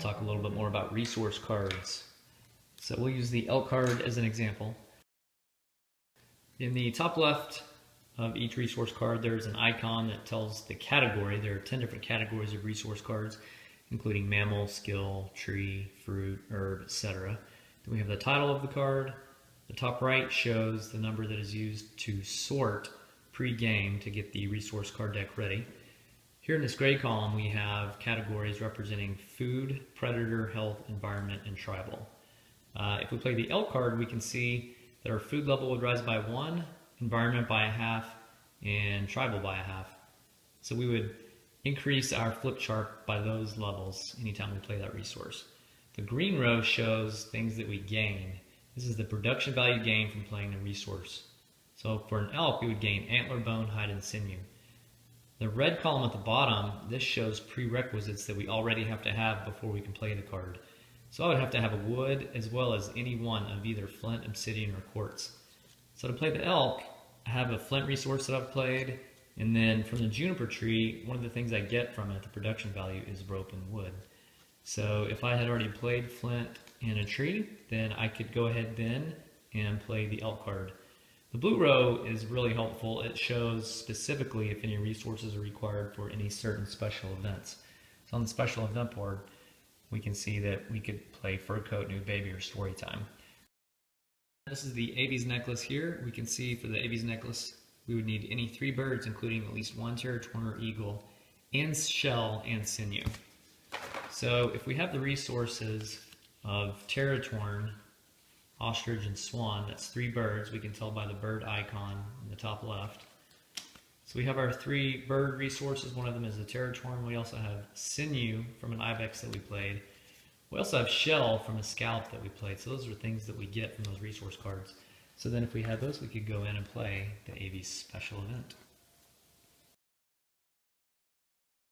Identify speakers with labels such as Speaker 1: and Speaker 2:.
Speaker 1: talk a little bit more about resource cards. So we'll use the elk card as an example. In the top left of each resource card, there's an icon that tells the category. There are 10 different categories of resource cards, including mammal, skill, tree, fruit, herb, etc. Then we have the title of the card. The top right shows the number that is used to sort pre-game to get the resource card deck ready. Here in this gray column, we have categories representing food, predator, health, environment, and tribal. If we play the elk card, we can see that our food level would rise by 1, environment by 1/2, and tribal by 1/2. So we would increase our flip chart by those levels anytime we play that resource. The green row shows things that we gain. This is the production value gained from playing the resource. So for an elk, we would gain antler, bone, hide, and sinew. The red column at the bottom, this shows prerequisites that we already have to have before we can play the card. So I would have to have a wood as well as any one of either flint, obsidian, or quartz. So to play the elk, I have a flint resource that I've played, and then from the juniper tree, one of the things I get from it, the production value, is rope and wood. So if I had already played flint and a tree, then I could go ahead then and play the elk card. The blue row is really helpful. It shows specifically if any resources are required for any certain special events. So on the special event board, we can see that we could play Fur Coat, New Baby, or Story Time. This is the Aves necklace here. We can see for the Aves necklace, we would need any 3 birds, including at least 1 Terratorn or eagle, and shell and sinew. So if we have the resources of Terratorn, ostrich, and swan, that's 3 birds. We can tell by the bird icon in the top left. So we have our 3 bird resources. One of them is the Terratorn. We also have sinew from an ibex that we played. We also have shell from a scalp that we played. So those are things that we get from those resource cards. So then if we had those, we could go in and play the Aves special event.